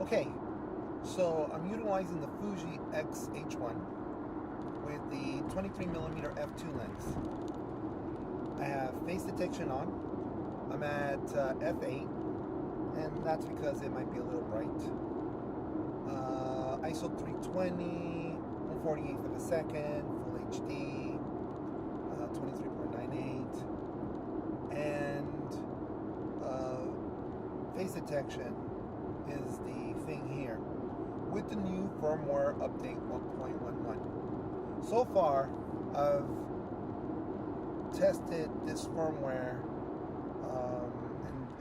Okay, so I'm utilizing the Fuji X-H1 with the 23mm f2 lens. I have face detection on. I'm at f8, and that's because it might be a little bright. ISO 320, 1/48th of a second, full HD, 23.98, and face detection is the thing here with the new firmware update 1.11. So far, I've tested this firmware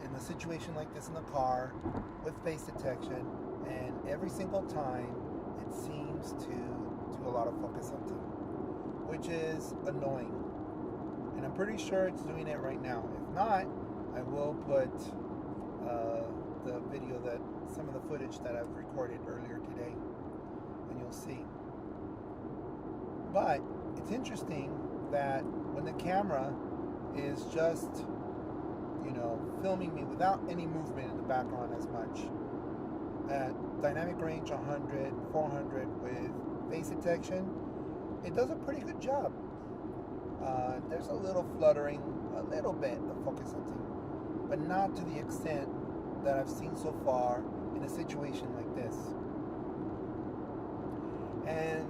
in a situation like this in the car with face detection, and every single time it seems to do a lot of focus hunting, which is annoying. And I'm pretty sure it's doing it right now. If not, I will put the video some of the footage that I've recorded earlier today, and you'll see. But it's interesting that when the camera is just, filming me without any movement in the background as much, at dynamic range 100, 400 with face detection, it does a pretty good job. There's a little fluttering, a little bit of focus hunting, but not to the extent that I've seen so far in a situation like this. And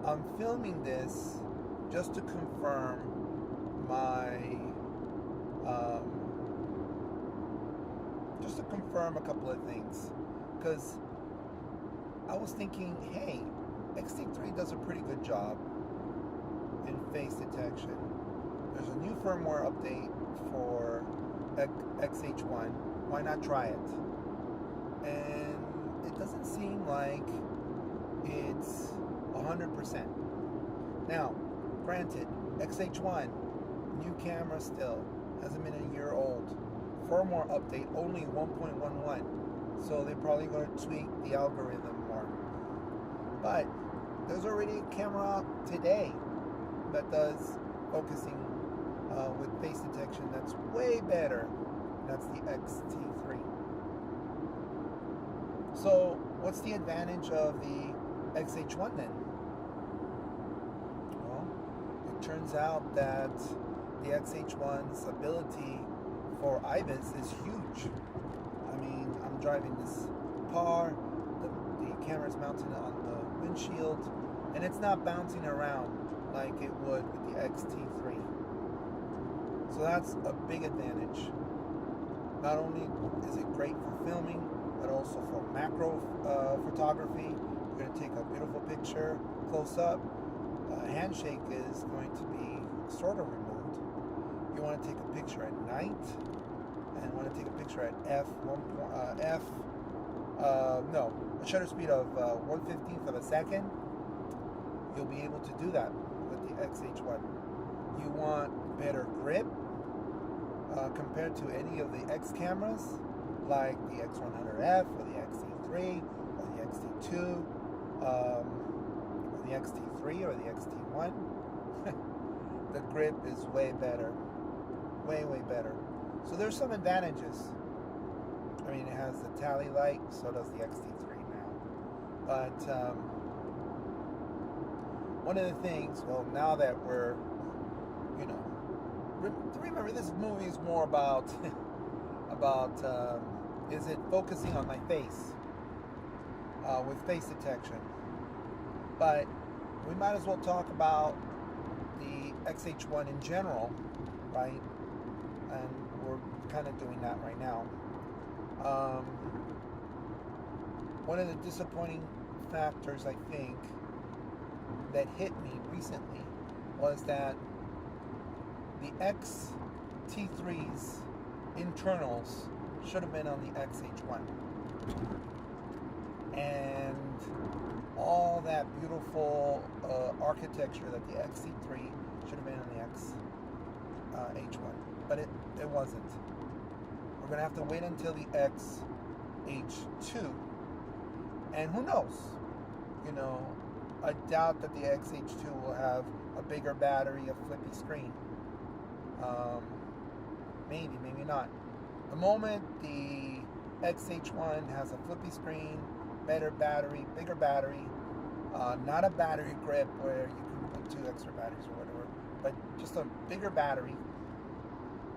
I'm filming this just to confirm a couple of things, because I was thinking, hey, X-T3 does a pretty good job in face detection. There's a new firmware update for X-H1. Why not try it? And it doesn't seem like it's 100%. Now, granted, X-H1, new camera still, hasn't been a year old. Firmware update only 1.11, so they're probably going to tweak the algorithm more. But there's already a camera out today that does focusing with face detection that's way better. That's the X-T3. So what's the advantage of the X-H1 then? Well, it turns out that the X-H1's ability for IBIS is huge. I mean, I'm driving this car, the camera's mounted on the windshield, and it's not bouncing around like it would with the X-T3. So that's a big advantage. Not only is it great for filming, but also for macro photography. You're going to take a beautiful picture close up. Handshake is going to be sort of removed. You want to take a picture at night, and want to take a picture at a shutter speed of 1/15th of a second. You'll be able to do that with the X-H1. You want better grip compared to any of the X cameras, like the X100F or the X-T3 or the X-T2 or the X-T3 or the X-T1. The grip is way better, way better. So there's some advantages. I mean, it has the tally light, so does the X-T3 now. But one of the things, well, now that we're, remember this movie is more about is it focusing on my face with face detection. But we might as well talk about the X-H1 in general, right? And we're kind of doing that right now. One of the disappointing factors, I think, that hit me recently was that the X-T3's internals should have been on the X-H1. And all that beautiful architecture that the X-T3 should have been on the X-H1. But it wasn't. We're going to have to wait until the X-H2. And who knows? I doubt that the X-H2 will have a bigger battery, a flippy screen. Maybe not. The moment the X-H1 has a flippy screen, better battery, bigger battery, not a battery grip where you can put 2 extra batteries or whatever, but just a bigger battery.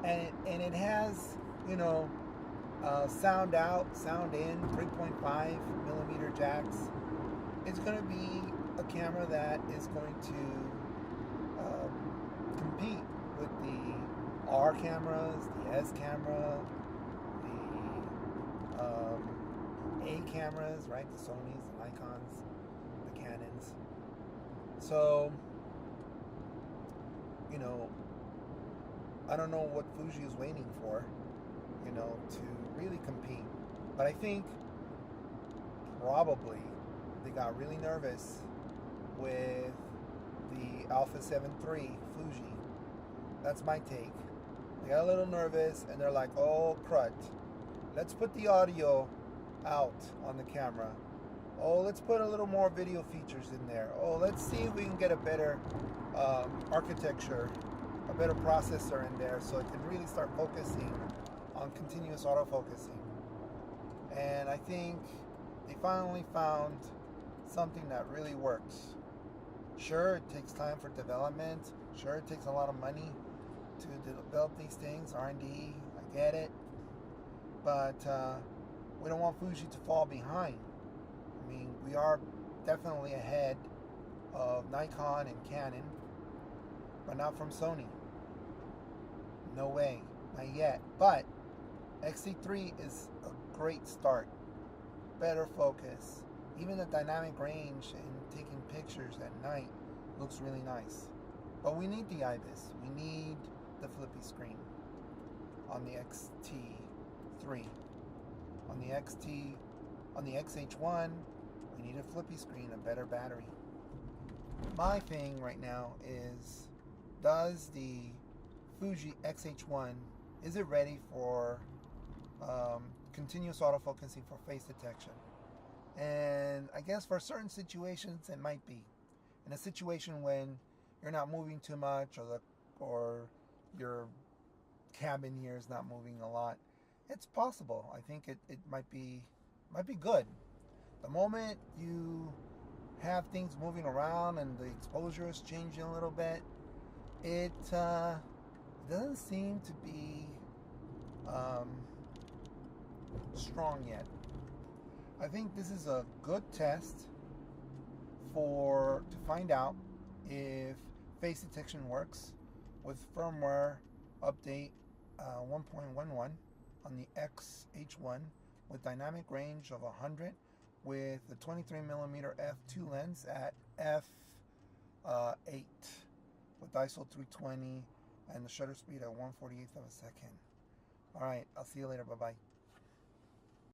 And it has, you know, sound out, sound in, 3.5 millimeter jacks. It's going to be a camera that is going to compete with the R cameras, the S camera, the A cameras, right? The Sonys, the Nikons, the Canons. So, you know, I don't know what Fuji is waiting for, you know, to really compete. But I think probably they got really nervous with the Alpha 7 III Fuji. That's my take. They got a little nervous and they're like, oh crud, let's put the audio out on the camera. Oh, let's put a little more video features in there. Oh, let's see if we can get a better architecture, a better processor in there so it can really start focusing on continuous autofocusing. And I think they finally found something that really works. Sure, it takes time for development. Sure, it takes a lot of money to develop these things, R&D, I get it. But we don't want Fuji to fall behind. I mean, we are definitely ahead of Nikon and Canon, but not from Sony. No way, not yet. But X-T3 is a great start. Better focus. Even the dynamic range and taking pictures at night looks really nice. But we need the IBIS. We need the flippy screen on the X-T3. On the X-H1, we need a flippy screen, a better battery. My thing right now is, does the Fuji X-H1, is it ready for continuous autofocusing for face detection? And I guess for certain situations it might be. In a situation when you're not moving too much, or your cabin here is not moving a lot, it's possible. I think it might be good. The moment you have things moving around and the exposure is changing a little bit, it doesn't seem to be strong yet. I think this is a good test to find out if face detection works with firmware update 1.11 on the X-H1 with dynamic range of 100 with the 23mm f2 lens at f8 with ISO 320 and the shutter speed at 1/48 of a second. All right, I'll see you later. Bye-bye.